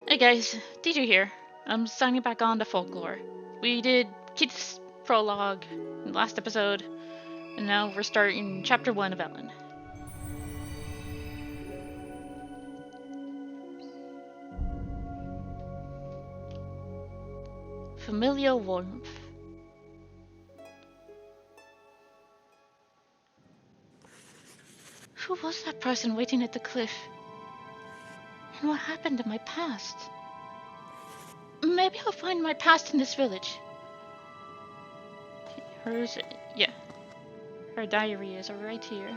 Hey guys, DJ here. I'm signing back on to Folklore. We did Keith's prologue in the last episode, and now we're starting chapter 1 of Ellen. Familial warmth. Who was that person waiting at the cliff? And what happened in my past? Maybe I'll find my past in this village. Yeah. Her diary is right here.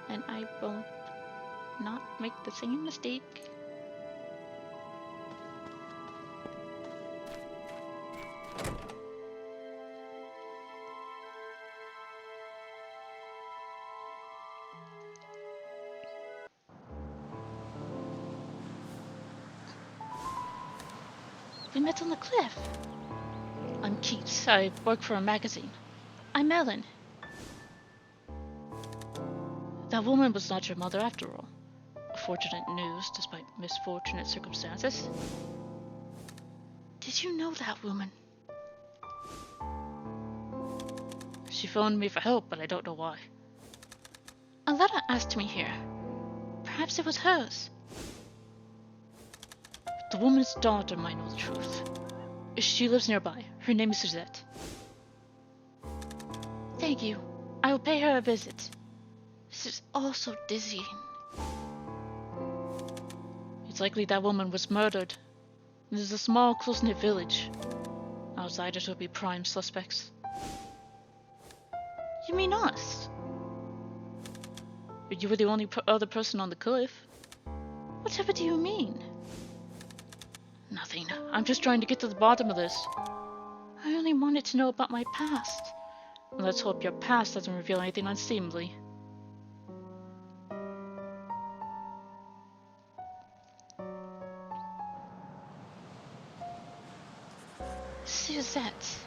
And I won't not make the same mistake. We met on the cliff. I'm Keith. I work for a magazine. I'm Ellen. That woman was not your mother after all. Fortunate news despite misfortunate circumstances. Did you know that woman? She phoned me for help, but I don't know why. A letter asked me here. Perhaps it was hers. The woman's daughter might know the truth. She lives nearby. Her name is Suzette. Thank you. I will pay her a visit. This is all so dizzying. It's likely that woman was murdered. This is a small, close-knit village. Outsiders will be prime suspects. You mean us? You were the only other person on the cliff. Whatever do you mean? Nothing. I'm just trying to get to the bottom of this. I only wanted to know about my past. Let's hope your past doesn't reveal anything unseemly. Suzette,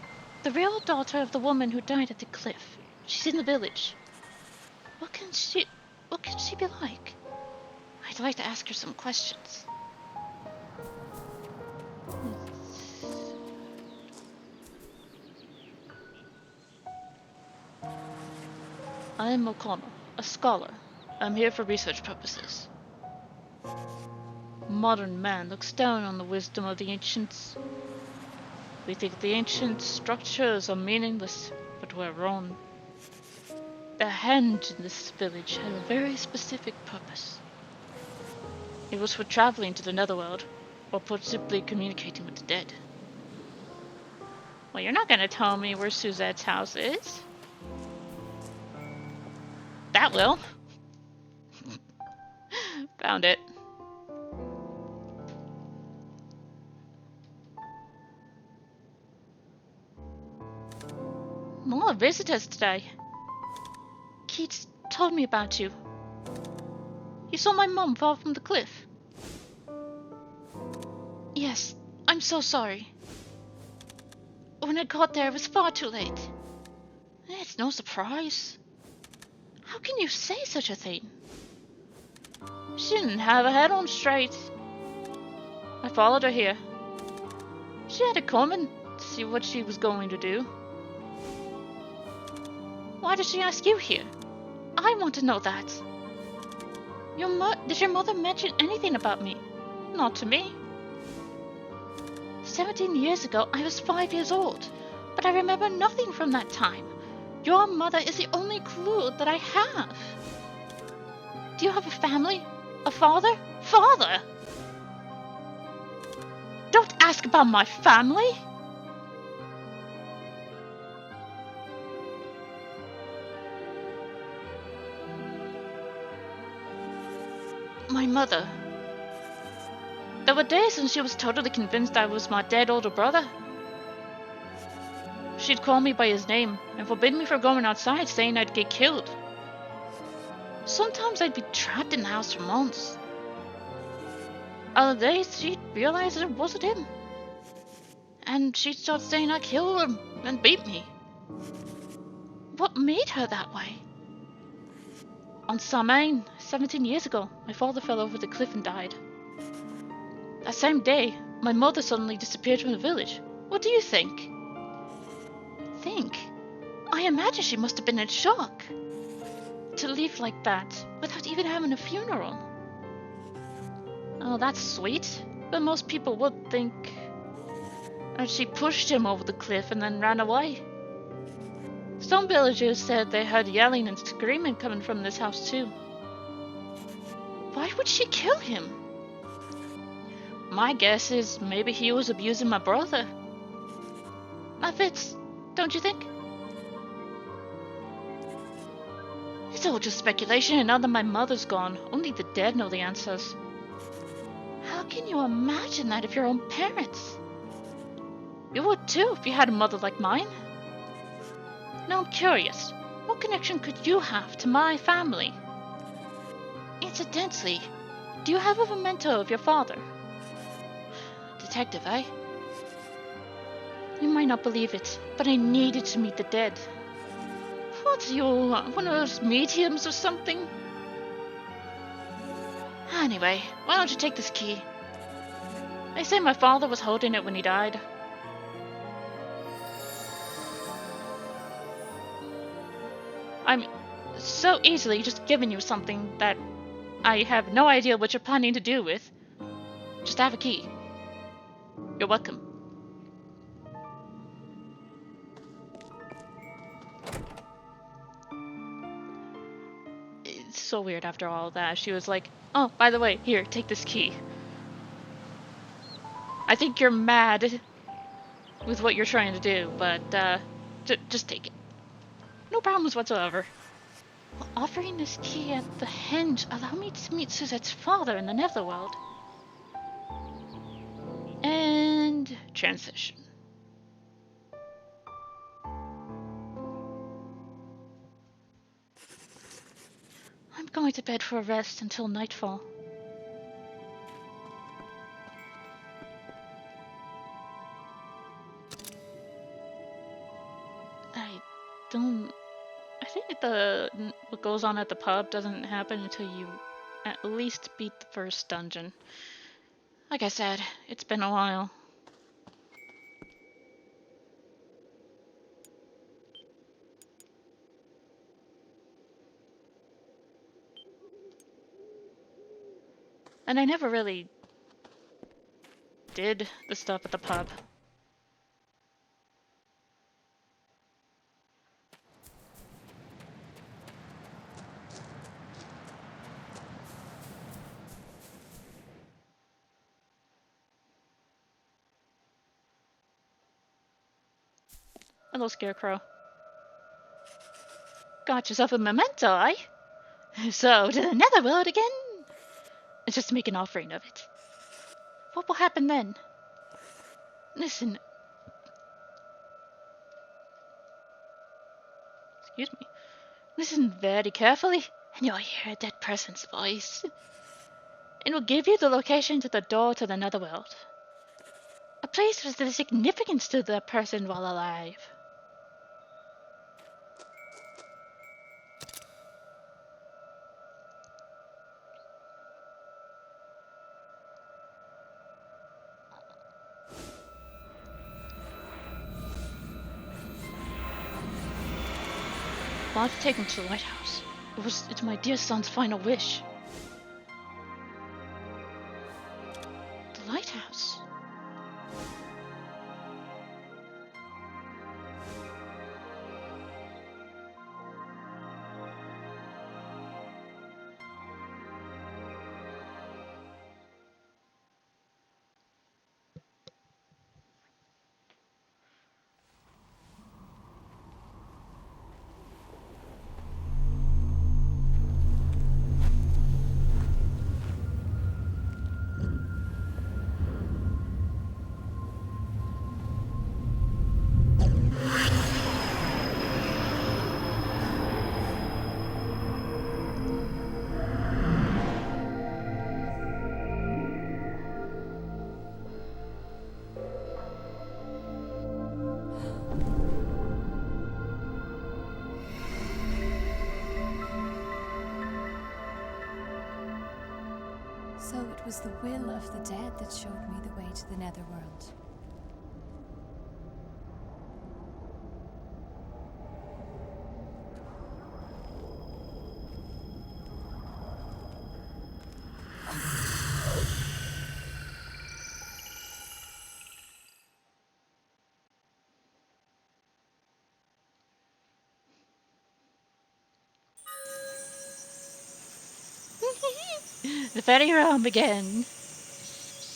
the real daughter of the woman who died at the cliff. She's in the village. What can she be like? I'd like to ask her some questions. I'm O'Connell, a scholar. I'm here for research purposes. Modern man looks down on the wisdom of the ancients. We think the ancient structures are meaningless, but we're wrong. The hand in this village had a very specific purpose. It was for traveling to the netherworld, or put simply communicating with the dead. Well, you're not gonna tell me where Suzette's house is? That will. Found it. More visitors today. Keats told me about you. You saw my mum fall from the cliff. Yes, I'm so sorry. When I got there, it was far too late. It's no surprise. How can you say such a thing? She didn't have her head on straight. I followed her here. She had it coming to see what she was going to do. Why did she ask you here? I want to know that. Did your mother mention anything about me? Not to me. 17 years ago, I was 5 years old, but I remember nothing from that time. Your mother is the only clue that I have. Do you have a family? A father? Father! Don't ask about my family! My mother. There were days when she was totally convinced I was my dead older brother. She'd call me by his name and forbid me from going outside, saying I'd get killed. Sometimes I'd be trapped in the house for months. Other days she'd realize it wasn't him. And she'd start saying I killed him and beat me. What made her that way? On Samhain, 17 years ago, my father fell over the cliff and died. That same day, my mother suddenly disappeared from the village. What do you think? Think? I imagine she must have been in shock. To leave like that, without even having a funeral. Oh, that's sweet. But most people would think... And she pushed him over the cliff and then ran away. Some villagers said they heard yelling and screaming coming from this house too. Why would she kill him? My guess is maybe he was abusing my brother. That fits, don't you think? It's all just speculation, and now that my mother's gone, only the dead know the answers. How can you imagine that of your own parents? You would too if you had a mother like mine. Now I'm curious, what connection could you have to my family? Incidentally, do you have a memento of your father? Detective, eh? You might not believe it, but I needed to meet the dead. What, you one of those mediums or something? Anyway, why don't you take this key? They say my father was holding it when he died. I'm so easily just giving you something that I have no idea what you're planning to do with. Just have a key. You're welcome. It's so weird after all that. She was like, oh, by the way, here, take this key. I think you're mad with what you're trying to do, but just take it. No problems whatsoever. Well, offering this key at the henge allow me to meet Suzette's father in the netherworld. And transition. I'm going to bed for a rest until nightfall. I think what goes on at the pub doesn't happen until you at least beat the first dungeon. Like I said, it's been a while. And I never really did the stuff at the pub. Hello, Scarecrow. Got yourself a memento, eh? So, to the netherworld again? Just make an offering of it. What will happen then? Listen. Excuse me. Listen very carefully, and you'll hear a dead person's voice. It will give you the location to the door to the netherworld. A place with the significance to the person while alive. I want to take him to the lighthouse. It's my dear son's final wish. The lighthouse? was the will of the dead that showed me the way to the netherworld. The fairy realm again.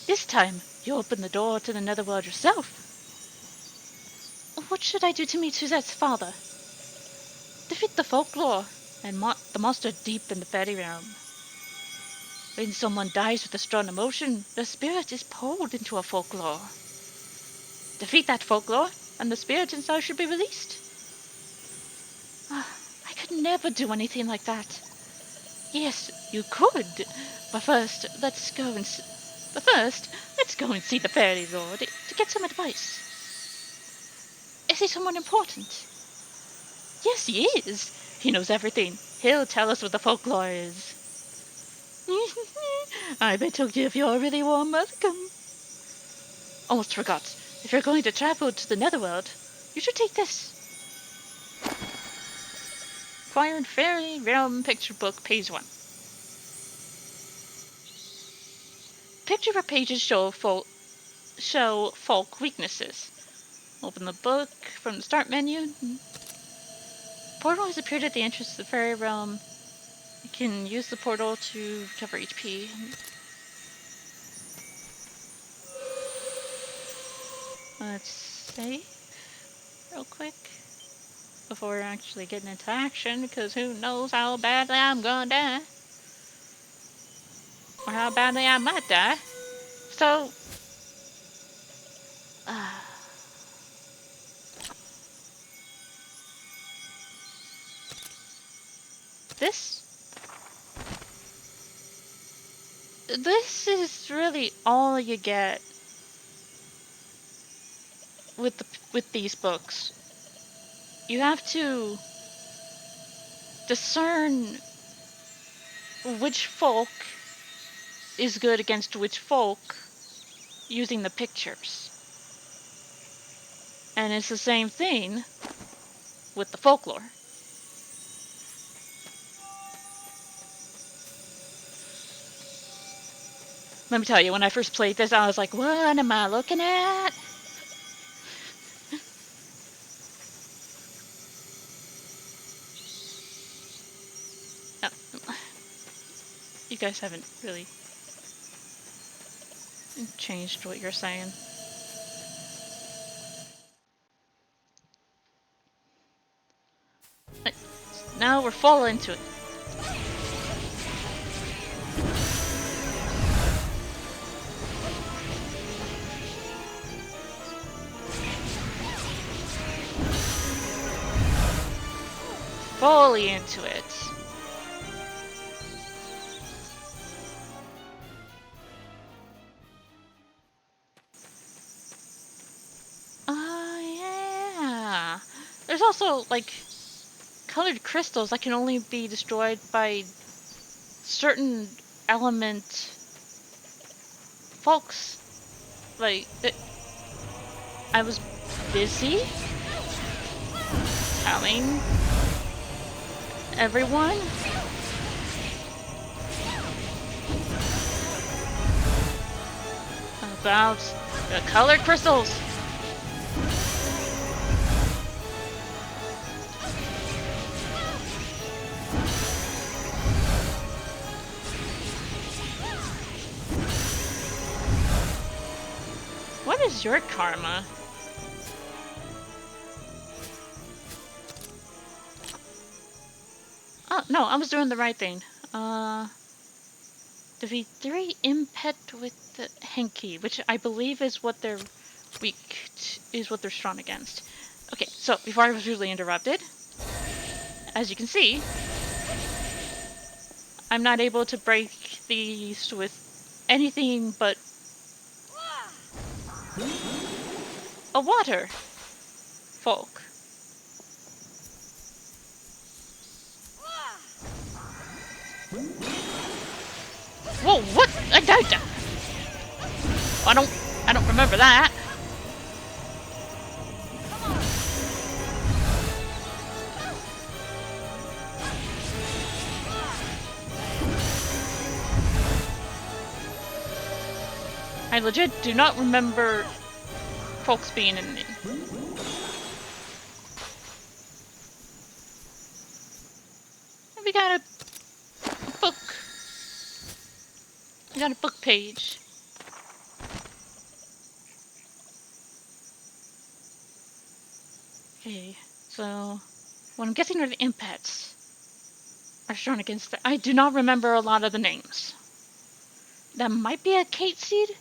This time, you open the door to the netherworld yourself. What should I do to meet Suzette's father? Defeat the folklore and the monster deep in the fairy realm. When someone dies with a strong emotion, the spirit is pulled into a folklore. Defeat that folklore, and the spirit inside should be released. I could never do anything like that. Yes, you could, but first, let's go and see the fairy lord to get some advice. Is he someone important? Yes, he is. He knows everything. He'll tell us what the folklore is. I bet he'll give you a really warm welcome. Almost forgot. If you're going to travel to the netherworld, you should take this. Acquired Fairy Realm Picture Book, page 1. Picture pages show folk weaknesses. Open the book from the start menu. Portal has appeared at the entrance to the fairy realm. You can use the portal to recover HP. Let's save real quick before actually getting into action, because who knows how badly I'm gonna die. Or how badly I might die. So, this is really all you get with these books. You have to discern which folk is good against which folk using the pictures. And it's the same thing with the folklore. Let me tell you, when I first played this, I was like, what am I looking at? You guys haven't really changed what you're saying. Now we're full into it. Fully into it. Oh yeah. There's also like colored crystals that can only be destroyed by certain element folks. Like I was busy telling everyone about the colored crystals. What is your karma? Oh, no, I was doing the right thing. Defeat 3 impet with the Henki, which I believe is what they're what they're strong against. Okay, so before I was rudely interrupted, as you can see, I'm not able to break these with anything but a water folk. Whoa, what? I died. I don't remember that. I legit do not remember folks being in me. We got a book. We got a book page. Okay, so what I'm guessing are the impets are shown against the. I do not remember a lot of the names. That might be a Kate seed.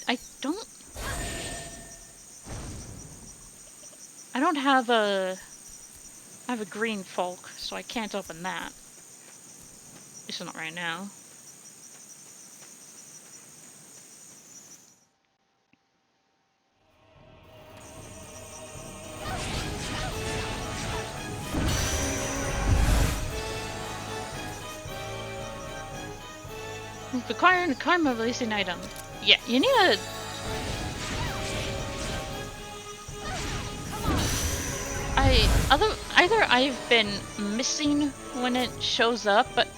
I don't. I don't have a. I have a green folk, so I can't open that. At least not right now. Acquiring a karma releasing item. Yeah, you need a. Either I've been missing when it shows up, but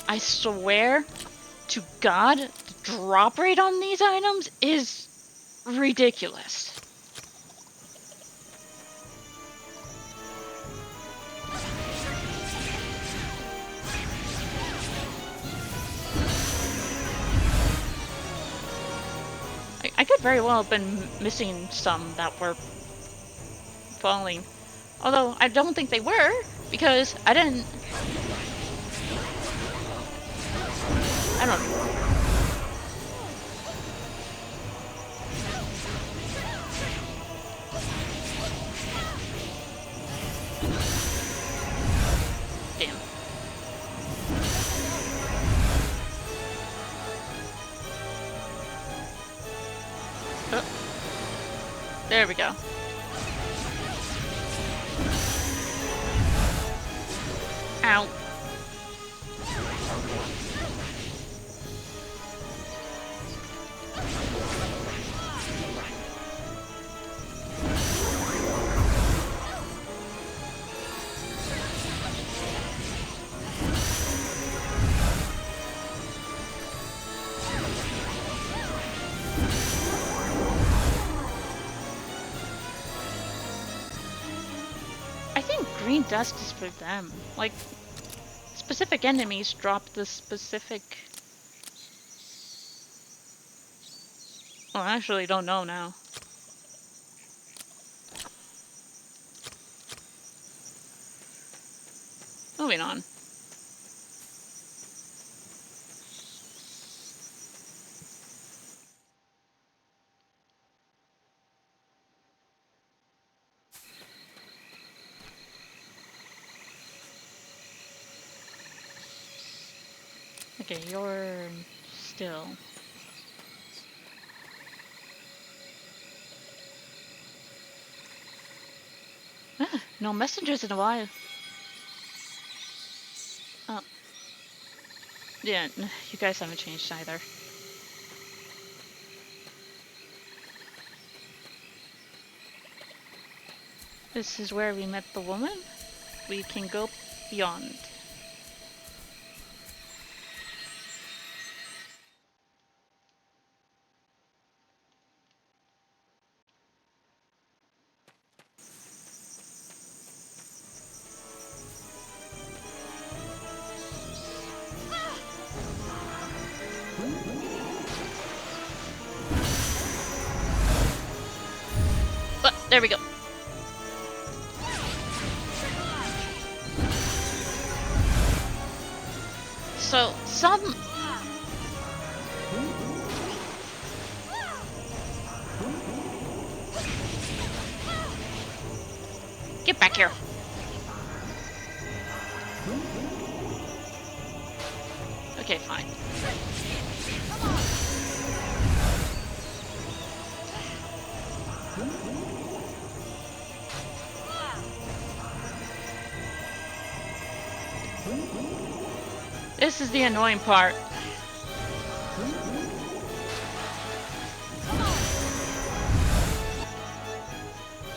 I swear to God, the drop rate on these items is ridiculous. I could very well have been missing some that were falling. Although, I don't think they were, because I didn't... I don't know. Damn. Oh. There we go. Ow. I think green dust is for them. Like, specific enemies drop the specific... Oh, I actually don't know now. Moving on. Okay, you're still. No messengers in a while. Oh. Yeah, you guys haven't changed either. This is where we met the woman. We can go beyond. There we go. So, some... Get back here. Okay, fine. This is the annoying part.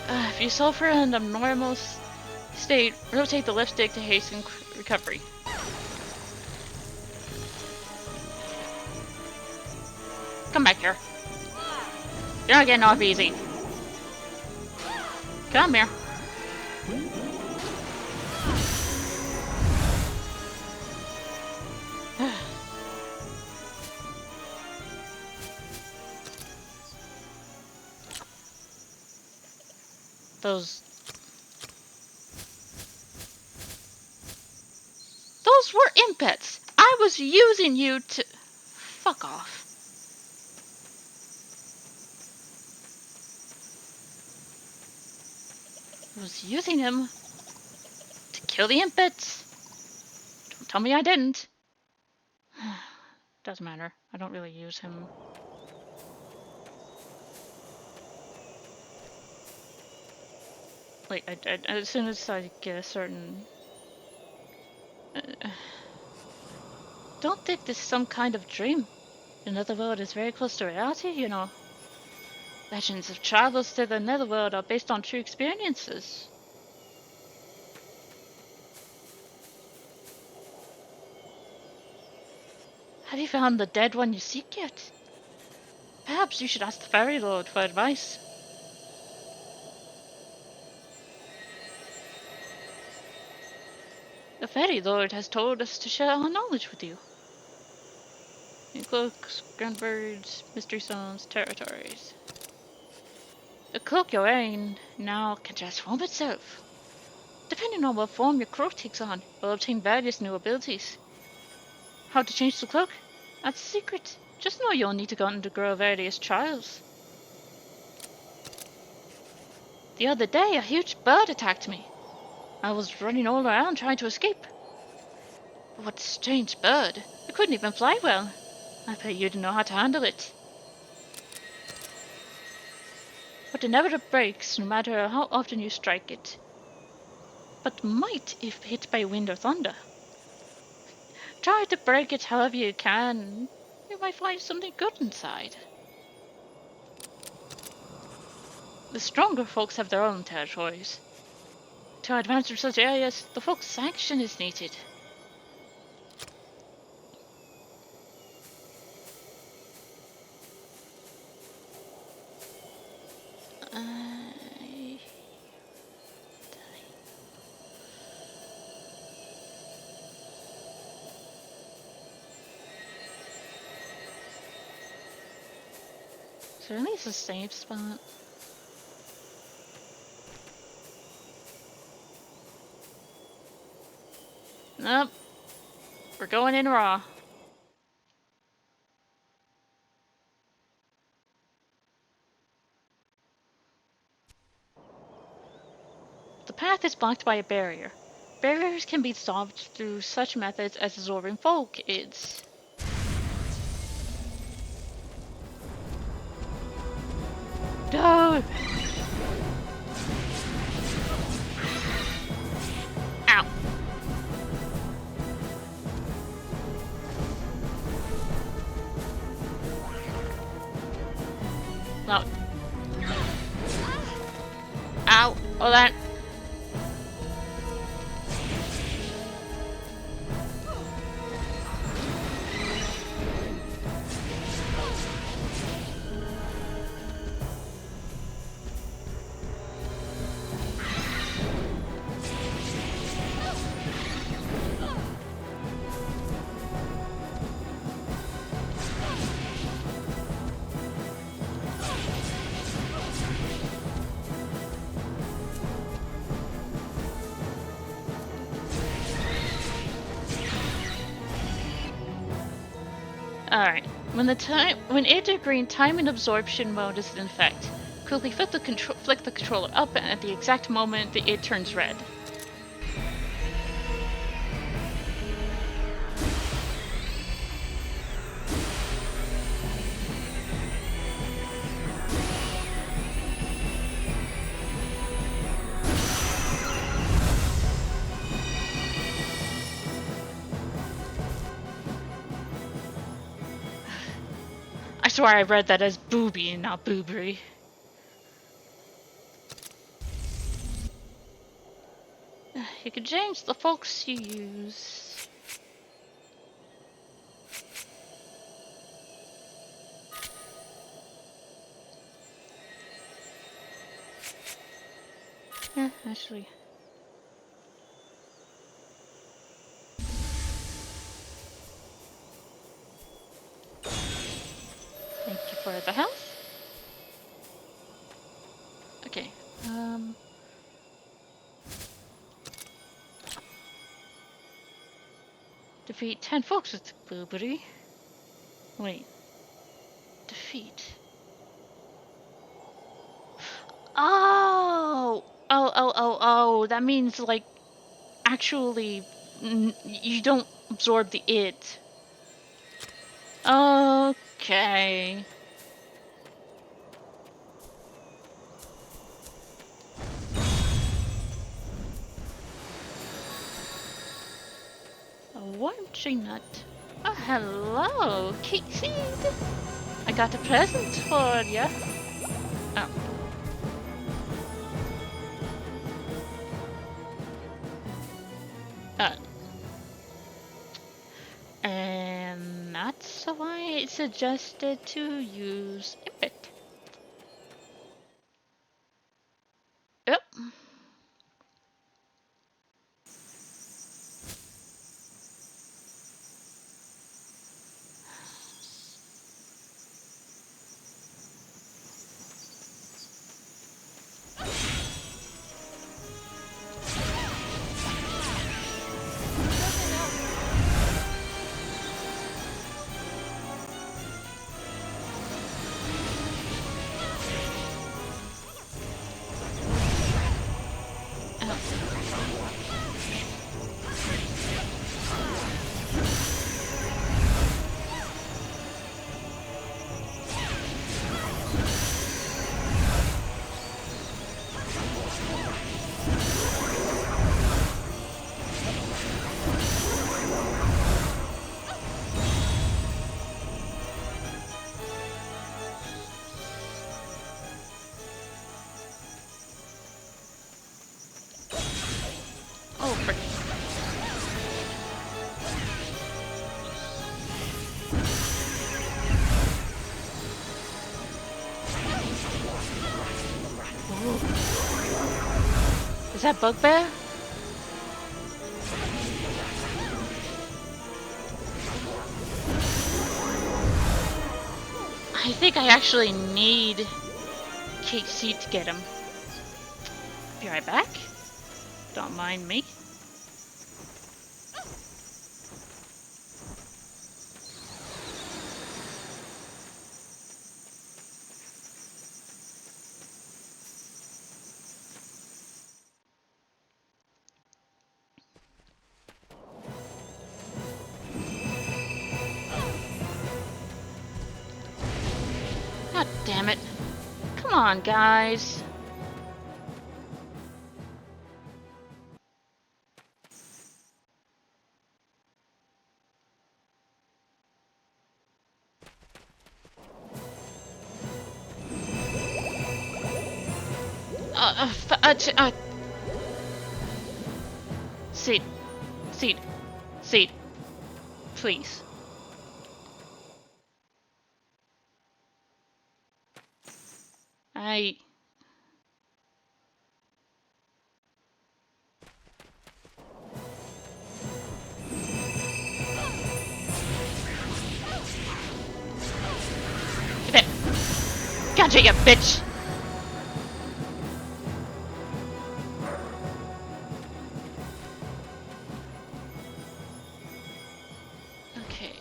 If you suffer in the normal state, rotate the left stick to hasten recovery. Come back here. You're not getting off easy. Come here. Those were impets. I was using you to... Fuck off. I was using him to kill the impets. Don't tell me I didn't. Doesn't matter. I don't really use him. Like, as soon as I get a certain... don't think this is some kind of dream. Another world is very close to reality, you know. Legends of travels to the netherworld are based on true experiences. Have you found the dead one you seek yet? Perhaps you should ask the Fairy Lord for advice. The Fairy Lord has told us to share our knowledge with you. In cloaks, grand birds, mystery stones, territories. The cloak you're wearing now can transform itself. Depending on what form your cloak takes on, you'll obtain various new abilities. How to change the cloak? That's a secret. Just know you'll need to undergo various trials. The other day, a huge bird attacked me. I was running all around trying to escape. But what a strange bird. It couldn't even fly well. I bet you didn't know how to handle it. But it never breaks, no matter how often you strike it. But might if hit by wind or thunder. Try to break it however you can. You might find something good inside. The stronger folks have their own territories. To advance through such areas, the folk's sanction is needed. Is there at least a safe spot? Nope. We're going in raw. The path is blocked by a barrier. Barriers can be solved through such methods as absorbing folk is. No! Ow! No. Ow! Hold on. Alright, when enter green, time and absorption mode is in effect. Quickly flick the controller up and at the exact moment it turns red. swear I read that as booby and not boobery. You can change the folks you use. Yeah, actually. Thank you for the health. Okay, defeat 10 folks with boobery. Wait. Defeat. Oh! Oh, that means, like, actually, you don't absorb the it. Okay. A warm tree nut. Oh, hello, cake seed. I got a present for ya. Oh. Uh. And that's why it suggested to use Impet. Yep. Oh, frick. Is that Bugbear? I think I actually need Cake Seed to get him. Be right back. Don't mind me. God damn it. Come on, guys. Seed. Seed. Seed. Please. I... Get it. Gotcha, you bitch! Okay.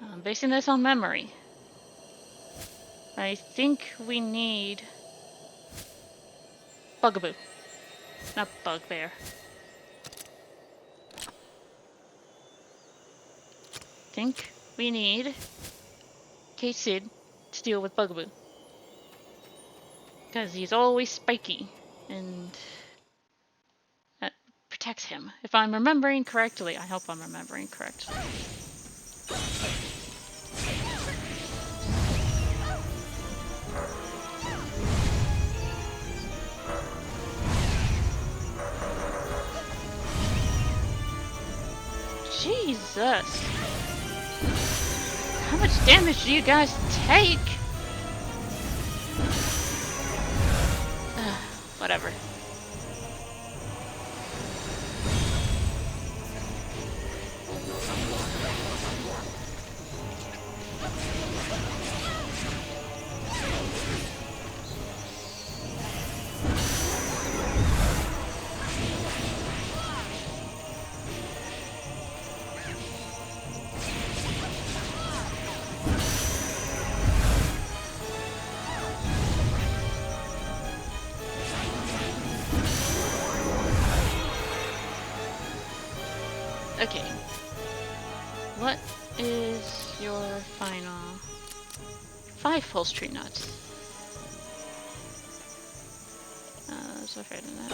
I'm basing this on memory. I think we need... Bugaboo. Not Bugbear. Think we need K-Sid to deal with Bugaboo. Because he's always spiky. And that protects him. If I'm remembering correctly. I hope I'm remembering correctly. Jesus! How much damage do you guys take? Whatever. Okay. What is your final? 5 pulse tree nuts. So afraid of that.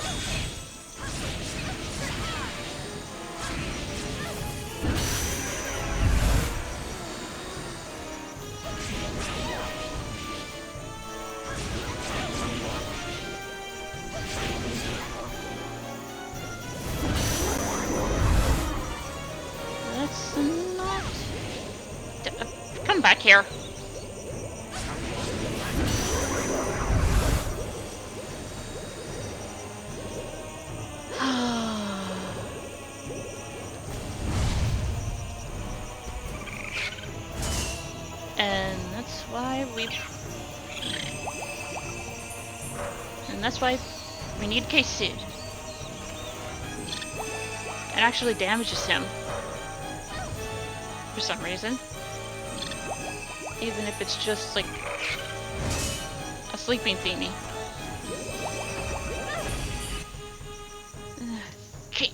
That's not... come back here. And that's why we need Case Seed. It actually damages him for some reason. Even if it's just like a sleeping thingy. Okay.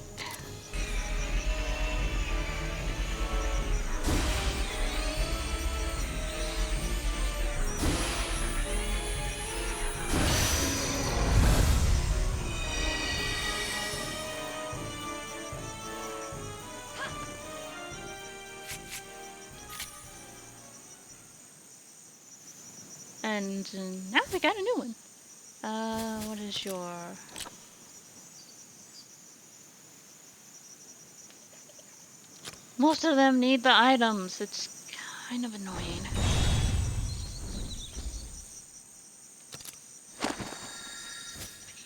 And now we got a new one. What is your... Most of them need the items. It's kind of annoying.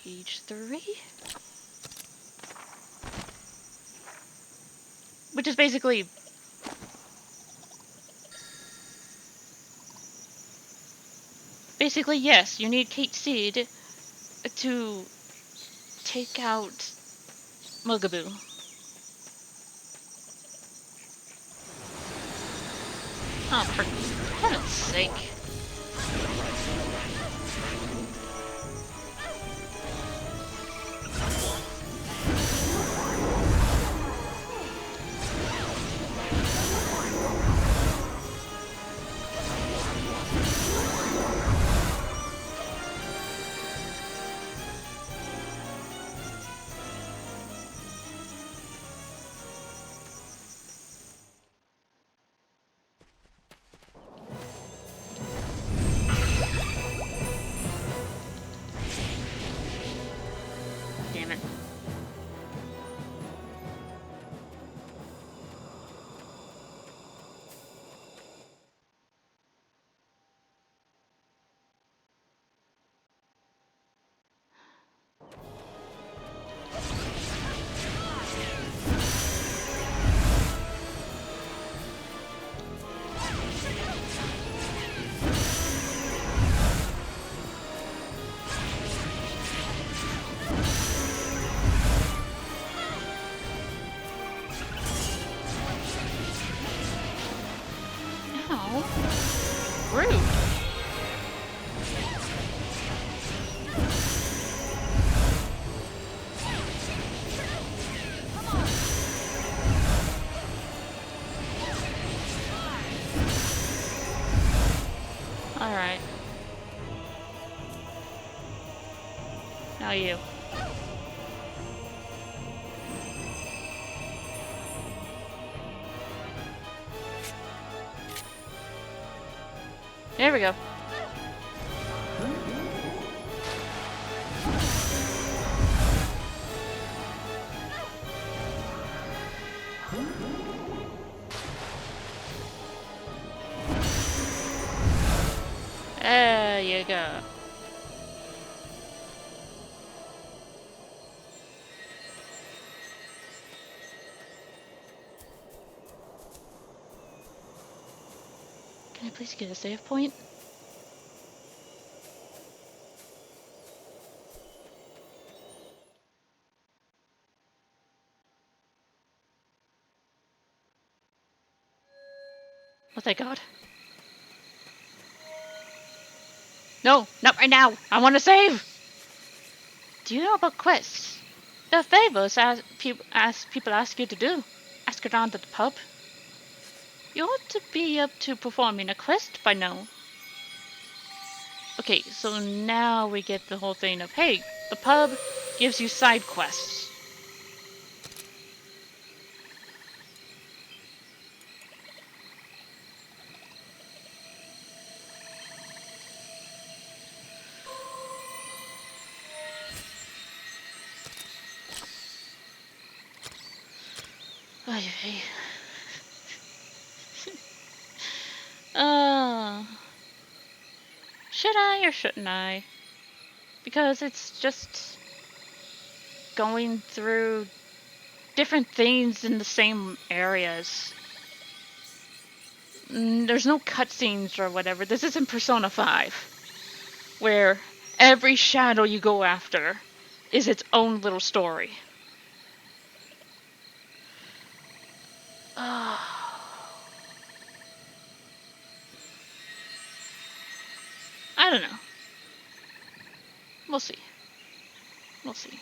Page 3. Which is basically... Basically, yes, you need Kate Seed to take out Mugaboo. Oh, for heaven's sake. Damn it. Ow. Rude. Alright. Now you. There we go. There you go. Can I please get a save point? Oh, thank God. No, not right now. I want to save. Do you know about quests? They're favors as people ask you to do. Ask around at the pub. You ought to be up to performing a quest by now. Okay, so now we get the whole thing of, hey, the pub gives you side quests. Eevee. Should I or shouldn't I? Because it's just going through different things in the same areas. There's no cutscenes or whatever. This isn't Persona 5, where every shadow you go after is its own little story. I don't know. We'll see. We'll see.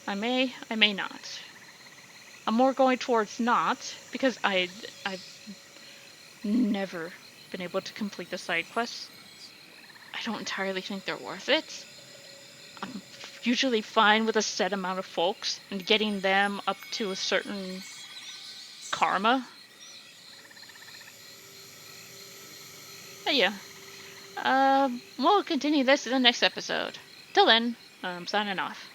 I may not. I'm more going towards not, because I've never been able to complete the side quests. I don't entirely think they're worth it. I'm usually fine with a set amount of folks and getting them up to a certain karma. But yeah. We'll continue this in the next episode. Till then, I'm signing off.